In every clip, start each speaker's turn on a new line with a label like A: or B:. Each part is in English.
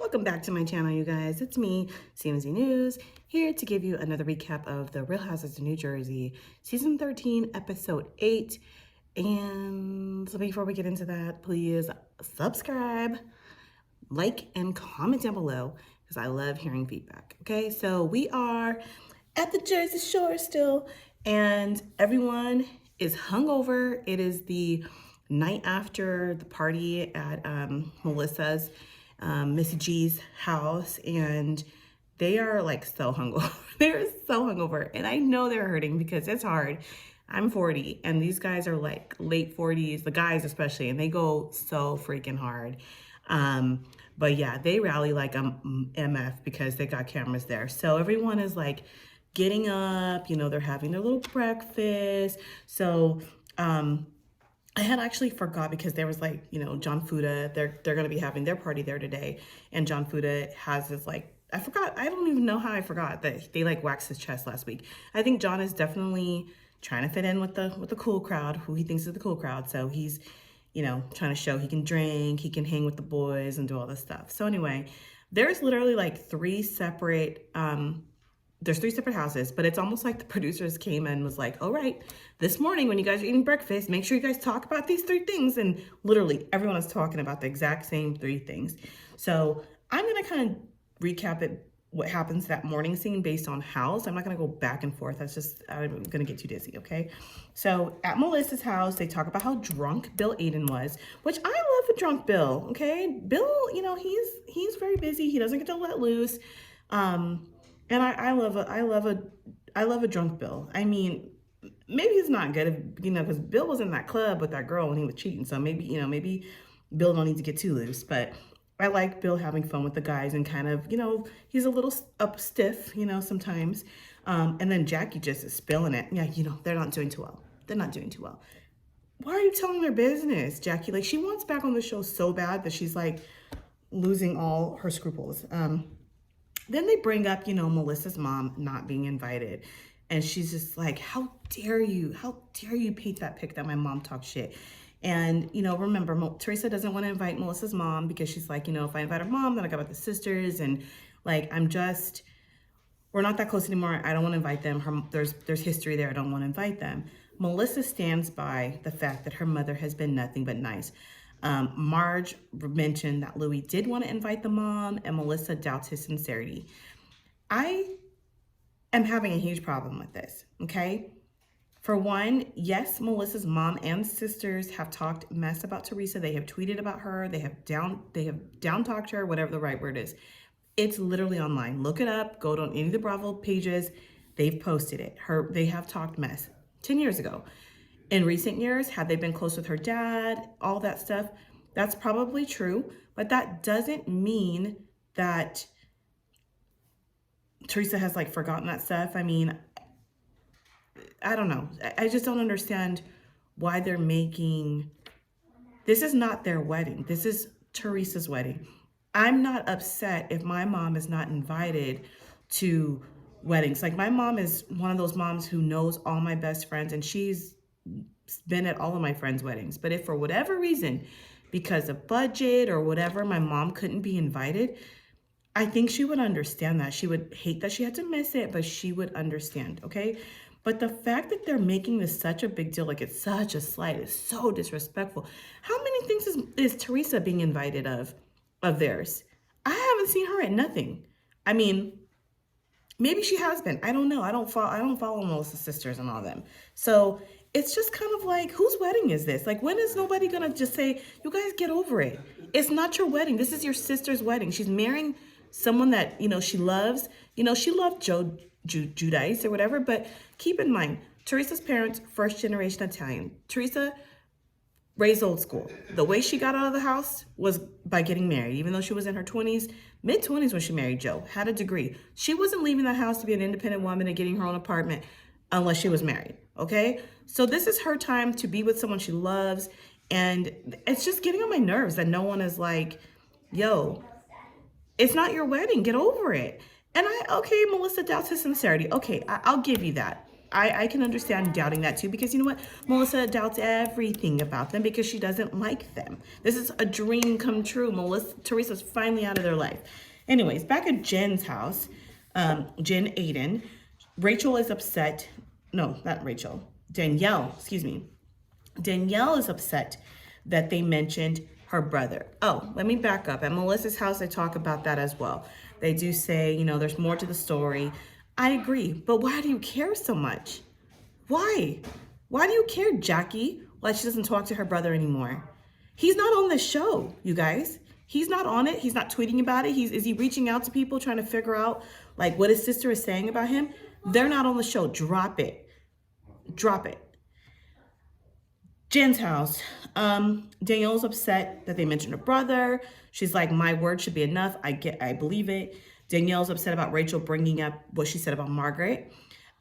A: Welcome back to my channel, you guys. It's me, CMZ News, here to give you another recap of The Real Housewives of New Jersey, Season 13, Episode 8. And so before we get into that, please subscribe, like, and comment down below because I love hearing feedback. Okay, so we are at the Jersey Shore still, and everyone is hungover. It is the night after the party at Melissa's, Missy G's house, and they are like so hungover. They're so hungover, and I know they're hurting because it's hard. I'm 40, and these guys are like late 40s, the guys especially, and they go so freaking hard. But yeah, they rally like MF because they got cameras there. So everyone is like getting up, you know, they're having their little breakfast. So I had actually forgot because there was like, you know, John Fuda, they're going to be having their party there today. And John Fuda has this like, I forgot, I don't even know how I forgot that they like waxed his chest last week. I think John is definitely trying to fit in with the cool crowd, who he thinks is the cool crowd. So he's, you know, trying to show he can drink, he can hang with the boys and do all this stuff. So anyway, there's literally like three separate houses, but it's almost like the producers came and was like, all right, this morning when you guys are eating breakfast, make sure you guys talk about these three things. And literally everyone is talking about the exact same three things. So I'm going to kind of recap it, what happens that morning scene based on house. I'm not going to go back and forth. That's just, I'm going to get too dizzy. Okay. So at Melissa's house, they talk about how drunk Bill Aiden was, which I love a drunk Bill. Okay. Bill, you know, he's very busy. He doesn't get to let loose. And I love a drunk Bill. I mean, maybe it's not good, you know, because Bill was in that club with that girl when he was cheating. So maybe, you know, maybe Bill don't need to get too loose. But I like Bill having fun with the guys and kind of, you know, he's a little up stiff, you know, sometimes. And then Jackie just is spilling it. Yeah, you know, they're not doing too well. They're not doing too well. Why are you telling their business, Jackie? Like, she wants back on the show so bad that she's like losing all her scruples. Then they bring up, you know, Melissa's mom not being invited. And she's just like, how dare you paint that pic that my mom talked shit. And, you know, remember, Teresa doesn't want to invite Melissa's mom because she's like, you know, if I invite her mom, then I got about the sisters. And like, we're not that close anymore. I don't want to invite them. There's history there. I don't want to invite them. Melissa stands by the fact that her mother has been nothing but nice. Marge mentioned that Louis did want to invite the mom, and Melissa doubts his sincerity. I am having a huge problem with this, okay? For one, yes, Melissa's mom and sisters have talked mess about Teresa. They have tweeted about her. They have down talked her, whatever the right word is. It's literally online. Look it up. Go to any of the Bravo pages. They've posted it. They have talked mess 10 years ago. In recent years, had they been close with her dad, all that stuff, that's probably true, but that doesn't mean that Teresa has like forgotten that stuff. I mean, I don't know. I just don't understand why they're making, this is not their wedding. This is Teresa's wedding. I'm not upset if my mom is not invited to weddings. Like, my mom is one of those moms who knows all my best friends, and she's been at all of my friends' weddings. But if for whatever reason, because of budget or whatever, my mom couldn't be invited, I think she would understand that. She would hate that she had to miss it, but she would understand, okay? But the fact that they're making this such a big deal, like it's such a slight, is so disrespectful. How many things is Teresa being invited of theirs? I haven't seen her at nothing. I mean, maybe she has been. I don't know. I don't follow Melissa's sisters and all them. So it's just kind of like, whose wedding is this? Like, when is nobody gonna just say, you guys get over it? It's not your wedding. This is your sister's wedding. She's marrying someone that, you know, she loves. You know, she loved Judice or whatever, but keep in mind, Teresa's parents, first generation Italian. Teresa raised old school. The way she got out of the house was by getting married, even though she was in her 20s, mid-20s when she married Joe, had a degree. She wasn't leaving the house to be an independent woman and getting her own apartment unless she was married, okay? So this is her time to be with someone she loves, and it's just getting on my nerves that no one is like, yo, it's not your wedding, get over it. And okay, Melissa doubts his sincerity. Okay, I'll give you that. I can understand doubting that too, because you know what? Melissa doubts everything about them because she doesn't like them. This is a dream come true. Teresa's finally out of their life. Anyways, back at Jen's house, Jen Aiden, Rachel is upset. No, not Rachel. Danielle, excuse me. Danielle is upset that they mentioned her brother. Oh, let me back up. At Melissa's house, they talk about that as well. They do say, you know, there's more to the story. I agree, but why do you care so much? Why? Why do you care, Jackie? Why she doesn't talk to her brother anymore? He's not on the show, you guys. He's not on it. He's not tweeting about it. Is he reaching out to people trying to figure out like what his sister is saying about him? They're not on the show. Drop it. Drop it. Jen's house. Danielle's upset that they mentioned her brother. She's like, my word should be enough. I believe it. Danielle's upset about Rachel bringing up what she said about Margaret.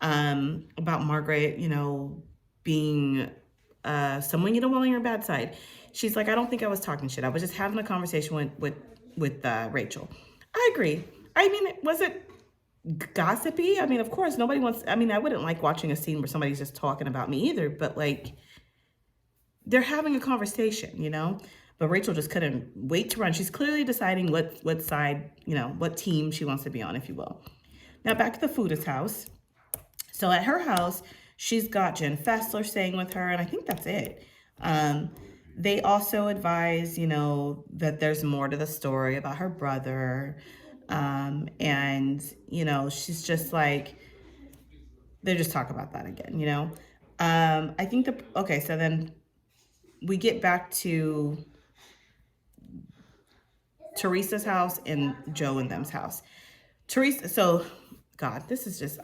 A: You know, being someone you don't want on your bad side. She's like, I don't think I was talking shit. I was just having a conversation with Rachel. I agree. I mean, was it gossipy? I mean, of course, nobody wants. I mean, I wouldn't like watching a scene where somebody's just talking about me either. But like, they're having a conversation, you know. But Rachel just couldn't wait to run. She's clearly deciding what side, you know, what team she wants to be on, if you will. Now back to the Foodist house. So at her house, she's got Jen Fessler staying with her, and I think that's it. They also advise, you know, that there's more to the story about her brother. And, you know, she's just like, they just talk about that again, you know. I think okay, so then we get back to Teresa's house and Joe and them's house. Teresa, so God, this is just,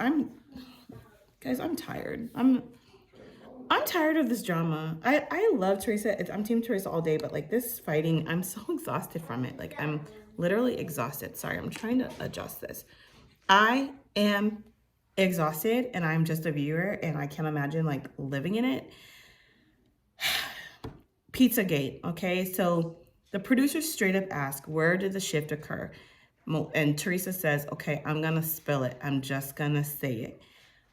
A: guys, I'm tired. I'm tired of this drama. I love Teresa. I'm team Teresa all day, but like this fighting, I'm so exhausted from it. Like I'm literally exhausted. Sorry, I'm trying to adjust this. I am exhausted and I'm just a viewer and I can't imagine like living in it. Pizzagate, okay? So the producers straight up ask, where did the shift occur? And Teresa says, okay, I'm gonna spill it. I'm just gonna say it.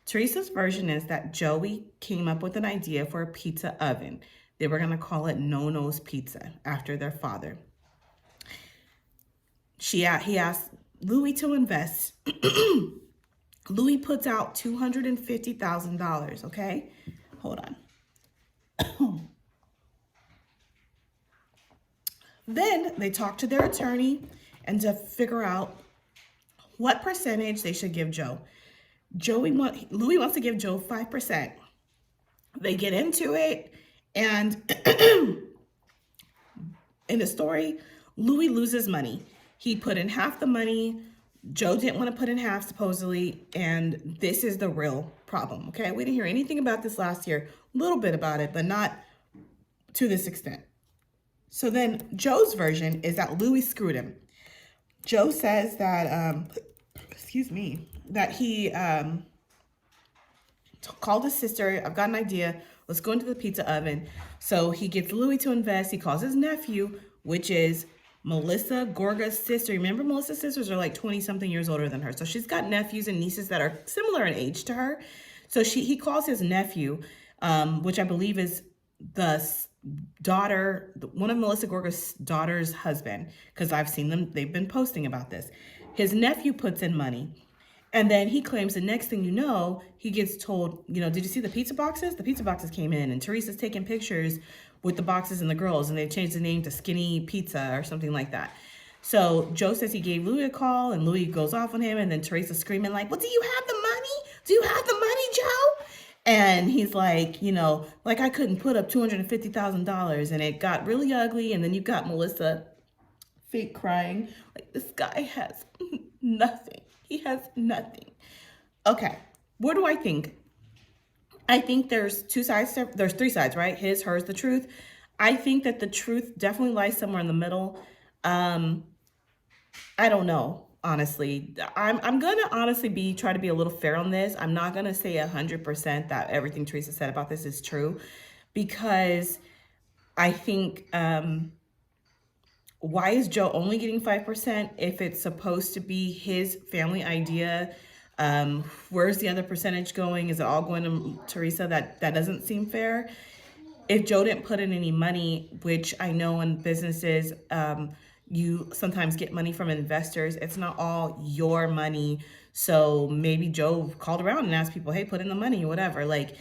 A: Teresa's version is that Joey came up with an idea for a pizza oven. They were gonna call it No-No's Pizza after their father. He asked Louis to invest. Louis puts out $250,000, okay? Hold on. Then they talk to their attorney and to figure out what percentage they should give Joe. Louis wants to give Joe 5%. They get into it, and in the story, Louis loses money. He put in half the money. Joe didn't want to put in half, supposedly, and this is the real problem, okay? We didn't hear anything about this last year, a little bit about it, but not to this extent. So then Joe's version is that Louis screwed him. Joe says that, that he called his sister. I've got an idea. Let's go into the pizza oven. So he gets Louis to invest. He calls his nephew, which is Melissa Gorga's sister. Remember, Melissa's sisters are like 20-something years older than her. So she's got nephews and nieces that are similar in age to her. So he calls his nephew, which I believe is the daughter, one of Melissa Gorga's daughter's husband, because I've seen them, they've been posting about this. His nephew puts in money, and then he claims the next thing you know, he gets told, you know, did you see the pizza boxes? The pizza boxes came in, and Teresa's taking pictures with the boxes and the girls, and they changed the name to Skinny Pizza or something like that. So Joe says he gave Louis a call, and Louis goes off on him, and then Teresa's screaming like, well, do you have the money? Do you have the money, Joe? And he's like, you know, like I couldn't put up $250,000, and it got really ugly. And then you got Melissa fake crying. Like, this guy has nothing. He has nothing. Okay, what do I think? I think there's two sides. There's three sides, right? His, hers, the truth. I think that the truth definitely lies somewhere in the middle. I don't know. Honestly, I'm gonna honestly try to be a little fair on this. I'm not gonna say 100% that everything Teresa said about this is true, because I think why is Joe only getting 5% if it's supposed to be his family idea? Where's the other percentage going? Is it all going to Teresa? That doesn't seem fair. If Joe didn't put in any money, which I know in businesses, you sometimes get money from investors, it's not all your money. So maybe Joe called around and asked people, hey, put in the money, whatever. Like,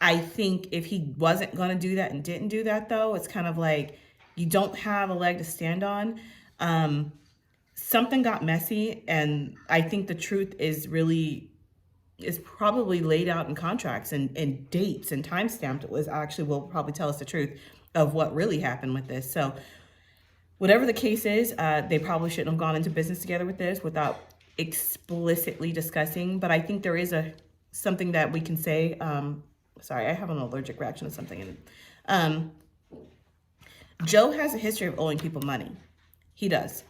A: I think if he wasn't going to do that and didn't do that, though, it's kind of like you don't have a leg to stand on. Something got messy, and I think the truth is probably laid out in contracts and dates and time stamped. It was actually will probably tell us the truth of what really happened with this. So whatever the case is, they probably shouldn't have gone into business together with this without explicitly discussing. But I think there is something that we can say. Sorry, I have an allergic reaction to something. And Joe has a history of owing people money. He does.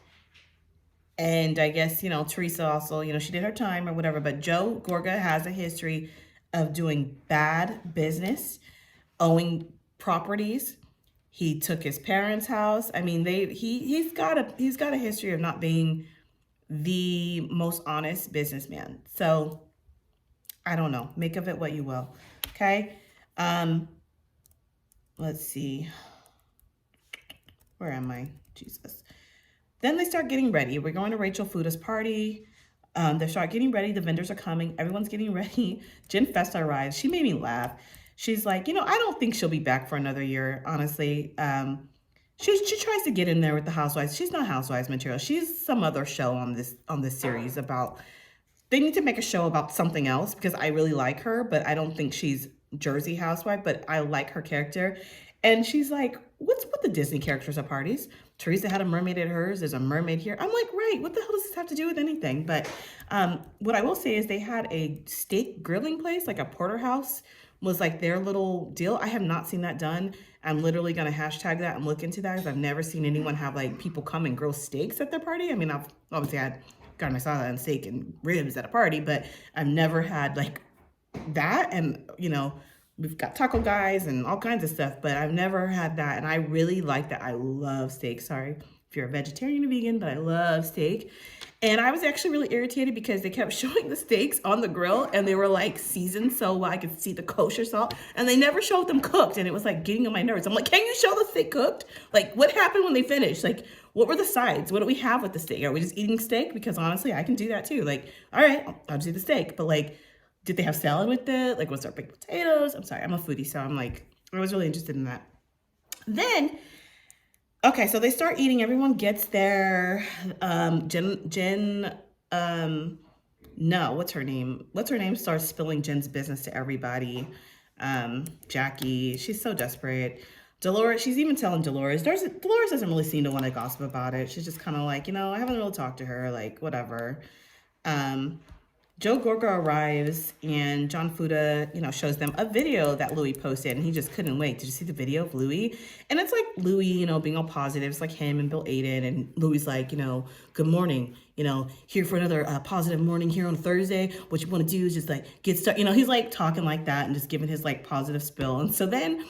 A: And I guess, Teresa also, she did her time or whatever, but Joe Gorga has a history of doing bad business, owing properties. He took his parents' house. I mean, he's got a history of not being the most honest businessman. So I don't know. Make of it what you will. Okay. Let's see. Where am I? Jesus. Then they start getting ready. We're going to Rachel Fuda's party. They start getting ready. The vendors are coming. Everyone's getting ready. Jen Festa arrives. She made me laugh. She's like, I don't think she'll be back for another year, honestly. She tries to get in there with the Housewives. She's not Housewives material. She's some other show on this series about. They need to make a show about something else because I really like her, but I don't think she's Jersey Housewife. But I like her character, and she's like, what's with the Disney characters at parties? Teresa had a mermaid at hers. There's a mermaid here. I'm like, right, what the hell does this have to do with anything? But what I will say is they had a steak grilling place, like a porterhouse was like their little deal. I have not seen that done. I'm literally going to hashtag that and look into that because I've never seen anyone have like people come and grill steaks at their party. I mean, I've obviously had carne asada and steak and ribs at a party, but I've never had like that. And, we've got taco guys and all kinds of stuff, but I've never had that. And I really like that. I love steak. Sorry if you're a vegetarian or vegan, but I love steak. And I was actually really irritated because they kept showing the steaks on the grill and they were like seasoned so I could see the kosher salt, and they never showed them cooked. And it was like getting on my nerves. I'm like, can you show the steak cooked? Like, what happened when they finished? Like, what were the sides? What do we have with the steak? Are we just eating steak? Because honestly, I can do that too. Like, all right, I'll just eat the steak. But like, did they have salad with it? Like, was there baked potatoes? I'm sorry, I'm a foodie, so I'm like, I was really interested in that. Then, okay, so they start eating. Everyone gets there. No, what's her name? What's her name starts spilling Jen's business to everybody. Jackie, she's so desperate. Dolores, she's even telling Dolores. Dolores doesn't really seem to want to gossip about it. She's just kind of like, I haven't really talked to her, like, whatever. Joe Gorga arrives and John Fuda, shows them a video that Louis posted, and he just couldn't wait. Did you see the video of Louis? And it's like Louis, being all positive. It's like him and Bill Aiden, and Louis like, good morning, here for another positive morning here on Thursday. What you want to do is just like get started. He's like talking like that and just giving his like positive spill. And so then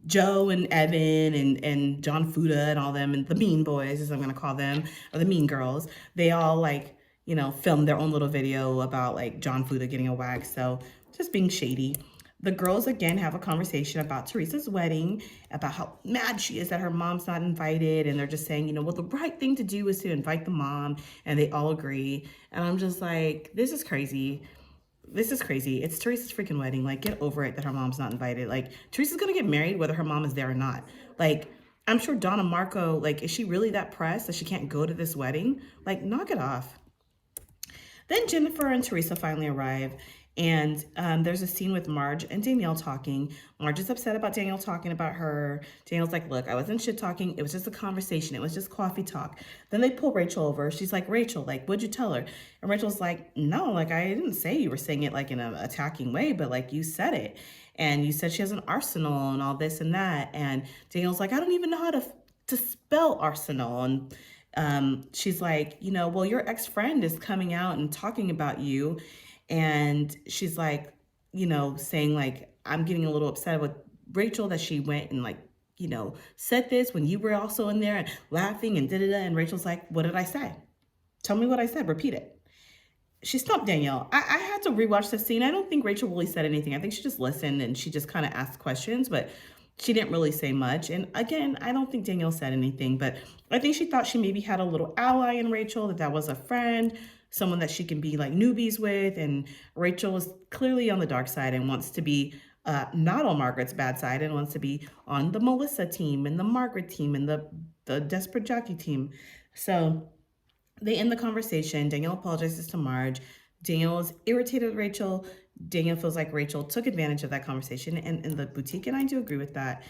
A: Joe and Evan and John Fuda and all them and the Mean Boys, as I'm going to call them, or the Mean Girls, they all like, filmed their own little video about like John Fuda getting a wax. So just being shady. The girls again have a conversation about Teresa's wedding, about how mad she is that her mom's not invited. And they're just saying, well, the right thing to do is to invite the mom. And they all agree. And I'm just like, this is crazy. This is crazy. It's Teresa's freaking wedding. Like, get over it that her mom's not invited. Like, Teresa's going to get married whether her mom is there or not. Like, I'm sure Donna Marco, like, is she really that pressed that she can't go to this wedding? Like, knock it off. Then Jennifer and Teresa finally arrive, and there's a scene with Marge and Danielle talking. Marge is upset about Danielle talking about her. Danielle's like, look, I wasn't shit talking. It was just a conversation. It was just coffee talk. Then they pull Rachel over. She's like, Rachel, like, what'd you tell her? And Rachel's like, no, like, I didn't say you were saying it like in an attacking way, but like you said it. And you said she has an arsenal and all this and that. And Danielle's like, I don't even know how to spell arsenal. And she's like, well, your ex-friend is coming out and talking about you. And she's like, saying like, I'm getting a little upset with Rachel that she went and like, said this when you were also in there and laughing and da-da-da. And Rachel's like, what did I say? Tell me what I said. Repeat it. she stumped Danielle. I had to rewatch the scene. I don't think Rachel really said anything. I think she just listened and she just kind of asked questions, but she didn't really say much. And again, I don't think Danielle said anything, but I think she thought she maybe had a little ally in Rachel, that was a friend, someone that she can be like newbies with. And Rachel was clearly on the dark side and wants to be not on Margaret's bad side and wants to be on the Melissa team and the Margaret team and the Desperate Jockey team. So they end the conversation. Danielle apologizes to Marge. Danielle is irritated with Rachel. Danielle feels like Rachel took advantage of that conversation and in the boutique, and I do agree with that.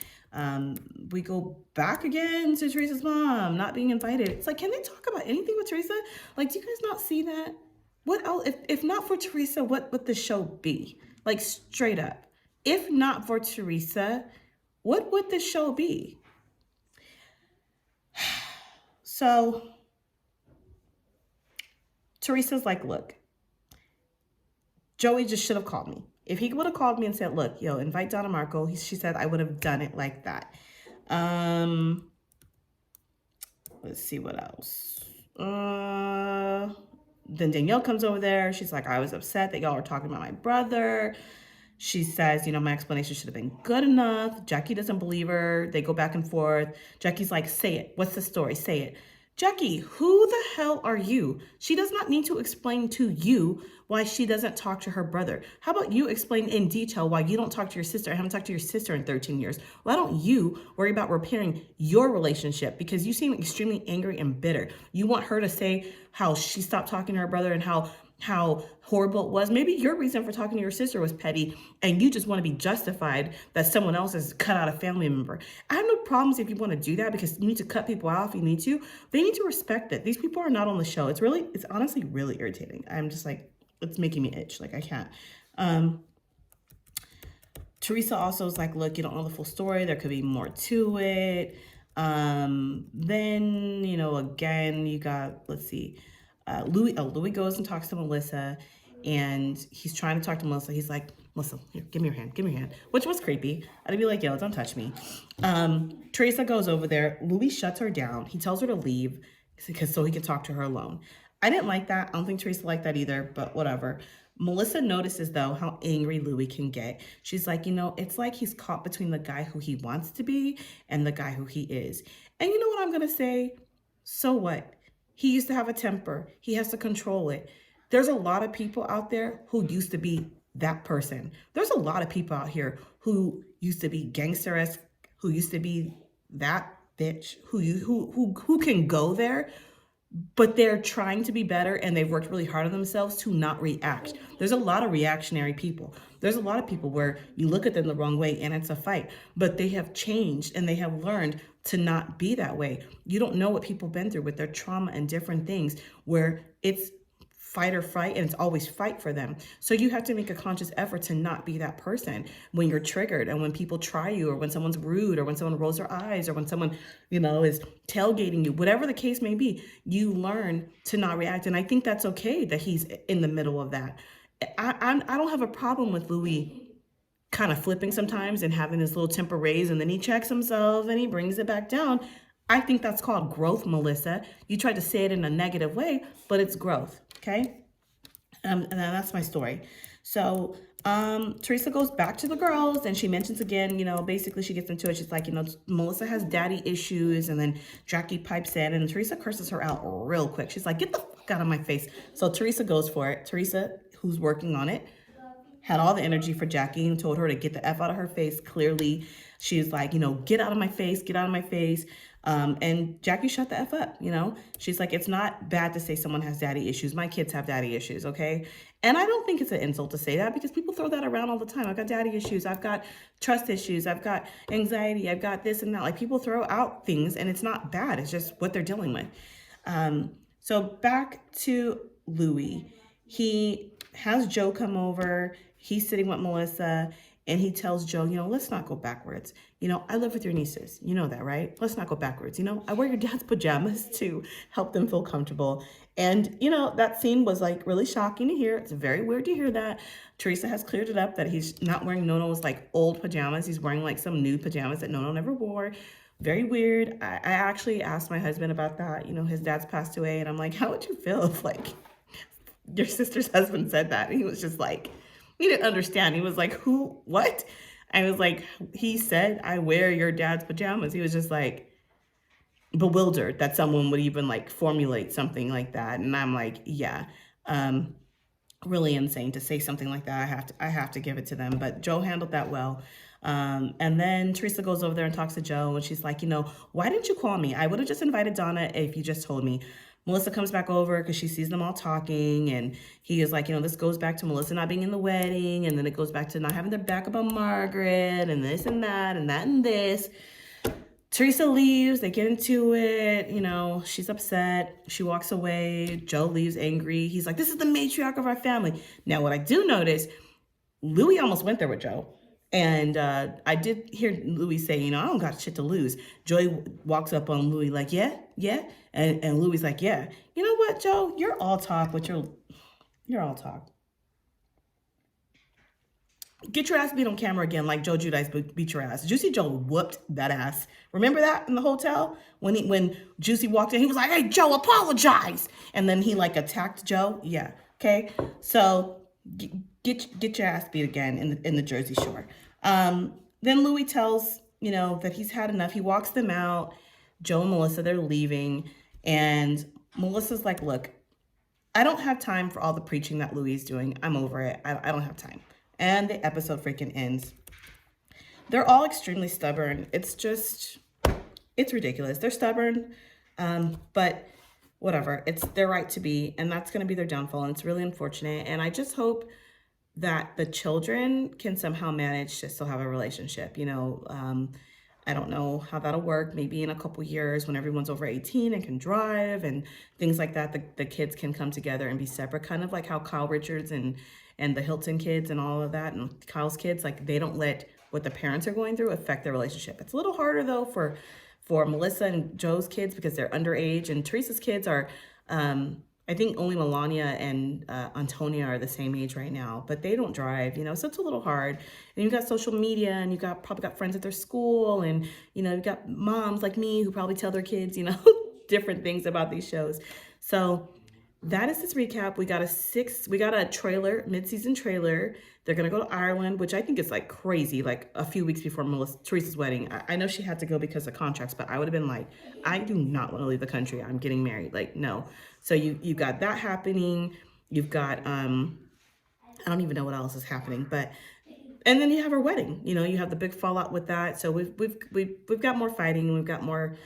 A: We go back again to Teresa's mom not being invited. It's like, can they talk about anything with Teresa? Like, do you guys not see that? What else? If not for Teresa, what would the show be? Like, straight up. If not for Teresa, what would the show be? So Teresa's like, look, Joey just should have called me. If he would have called me and said, look, yo, invite Donna Marco, she said I would have done it like that. Let's see what else. Then Danielle comes over there. She's like, I was upset that y'all were talking about my brother. She says, my explanation should have been good enough. Jackie doesn't believe her. They go back and forth. Jackie's like, say it. What's the story? Say it. Jackie, who the hell are you? She does not need to explain to you why she doesn't talk to her brother. How about you explain in detail why you don't talk to your sister? I haven't talked to your sister in 13 years. Why don't you worry about repairing your relationship? Because you seem extremely angry and bitter. You want her to say how she stopped talking to her brother and how horrible it was. Maybe your reason for talking to your sister was petty and you just want to be justified that someone else has cut out a family member. I have no problems if you want to do that, because you need to cut people out if you need to. They need to respect it. These people are not on the show. It's honestly really irritating. I'm just like, it's making me itch. Like, I can't. Teresa also is like, look, you don't know the full story. There could be more to it. Then, again, you got, let's see, Louis goes and talks to Melissa, and he's trying to talk to Melissa. He's like, Melissa, here, give me your hand, which was creepy. I'd be like, yo, don't touch me. Teresa goes over there. Louis shuts her down. He tells her to leave so he can talk to her alone. I didn't like that. I don't think Teresa liked that either, but whatever. Melissa notices, though, how angry Louis can get. She's like, it's like he's caught between the guy who he wants to be and the guy who he is. And you know what I'm going to say? So what? He used to have a temper. He has to control it. There's a lot of people out there who used to be that person. There's a lot of people out here who used to be gangster-esque, who used to be that bitch, who can go there, but they're trying to be better and they've worked really hard on themselves to not react. There's a lot of reactionary people. There's a lot of people where you look at them the wrong way and it's a fight, but they have changed and they have learned to not be that way. You don't know what people have been through with their trauma and different things where it's fight or fright, and it's always fight for them. So you have to make a conscious effort to not be that person when you're triggered, and when people try you, or when someone's rude, or when someone rolls their eyes, or when someone, is tailgating you, whatever the case may be, you learn to not react. And I think that's okay that he's in the middle of that. I don't have a problem with Louis kind of flipping sometimes and having this little temper raise, and then he checks himself and he brings it back down. I think that's called growth, Melissa. You tried to say it in a negative way, but it's growth, okay? And that's my story. So Teresa goes back to the girls and she mentions again, basically she gets into it. She's like, Melissa has daddy issues, and then Jackie pipes in and Teresa curses her out real quick. She's like, get the fuck out of my face. So Teresa goes for it. Teresa, who's working on it, had all the energy for Jackie and told her to get the F out of her face. Clearly, she's like, get out of my face, get out of my face. And Jackie shut the F up, She's like, it's not bad to say someone has daddy issues. My kids have daddy issues, okay? And I don't think it's an insult to say that, because people throw that around all the time. I've got daddy issues. I've got trust issues. I've got anxiety. I've got this and that. Like, people throw out things, and it's not bad. It's just what they're dealing with. So back to Louis. He has Joe come over. He's sitting with Melissa, and he tells Joe, let's not go backwards. I live with your nieces. You know that, right? Let's not go backwards. I wear your dad's pajamas to help them feel comfortable. And, that scene was like really shocking to hear. It's very weird to hear that. Teresa has cleared it up that he's not wearing Nono's like old pajamas. He's wearing like some new pajamas that Nono never wore. Very weird. I actually asked my husband about that. His dad's passed away, and I'm like, how would you feel if your sister's husband said that. And he was just like, he didn't understand. He was like, who, what? I was like, he said, I wear your dad's pajamas. He was just like bewildered that someone would even like formulate something like that. And I'm like, yeah, really insane to say something like that. I have to give it to them. But Joe handled that well. And then Teresa goes over there and talks to Joe, and she's like, why didn't you call me? I would have just invited Donna if you just told me. Melissa comes back over because she sees them all talking, and he is like, this goes back to Melissa not being in the wedding, and then it goes back to not having their back up on Margaret, and this and that, and that and this. Teresa leaves, they get into it, she's upset, she walks away, Joe leaves angry. He's like, this is the matriarch of our family. Now, what I do notice, Louis almost went there with Joe. And I did hear Louis say, I don't got shit to lose. Joy walks up on Louis like, yeah. And Louis like, yeah. You know what, Joe? You're all talk, but you're all talk. Get your ass beat on camera again like Joe Giudice beat your ass. Juicy Joe whooped that ass. Remember that in the hotel? When Juicy walked in, he was like, hey, Joe, apologize. And then he like attacked Joe. Yeah, okay? So get your ass beat again in the Jersey Shore. Then Louis tells, that he's had enough. He walks them out. Joe and Melissa, they're leaving. And Melissa's like, look, I don't have time for all the preaching that Louis is doing. I'm over it. I don't have time. And the episode freaking ends. They're all extremely stubborn. It's ridiculous. They're stubborn, but whatever. It's their right to be, and that's going to be their downfall, and it's really unfortunate. And I just hope that the children can somehow manage to still have a relationship. I don't know how that'll work. Maybe in a couple years when everyone's over 18 and can drive and things like that, the kids can come together and be separate, kind of like how Kyle Richards and the Hilton kids and all of that, and Kyle's kids, like they don't let what the parents are going through affect their relationship. It's a little harder though for Melissa and Joe's kids because they're underage, and Teresa's kids are, I think only Melania and Antonia are the same age right now, but they don't drive, so it's a little hard. And you've got social media, and you've probably got friends at their school, and, you've got moms like me who probably tell their kids, different things about these shows. So that is this recap. We got a trailer, mid-season trailer. They're going to go to Ireland, which I think is like crazy, like a few weeks before Teresa's wedding. I know she had to go because of contracts, but I would have been like, I do not want to leave the country. I'm getting married. Like, no. So you got that happening. You've got, I don't even know what else is happening, and then you have her wedding. You have the big fallout with that. So we've got more fighting. We've got more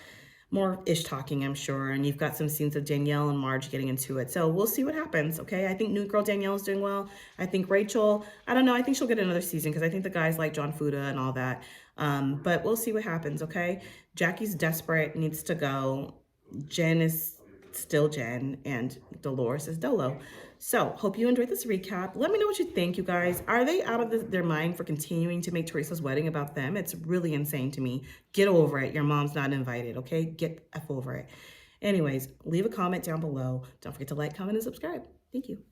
A: ish talking, I'm sure. And you've got some scenes of Danielle and Marge getting into it. So we'll see what happens, okay? I think new girl Danielle is doing well. I think Rachel, I don't know. I think she'll get another season because I think the guys like John Fuda and all that. But we'll see what happens, okay? Jackie's desperate, needs to go. Jen is still Jen, and Dolores is Dolo. So hope you enjoyed this recap. Let me know what you think, you guys. Are they out of their mind for continuing to make Teresa's wedding about them? It's really insane to me. Get over it. Your mom's not invited, okay? Get F over it. Anyways, leave a comment down below. Don't forget to like, comment, and subscribe. Thank you.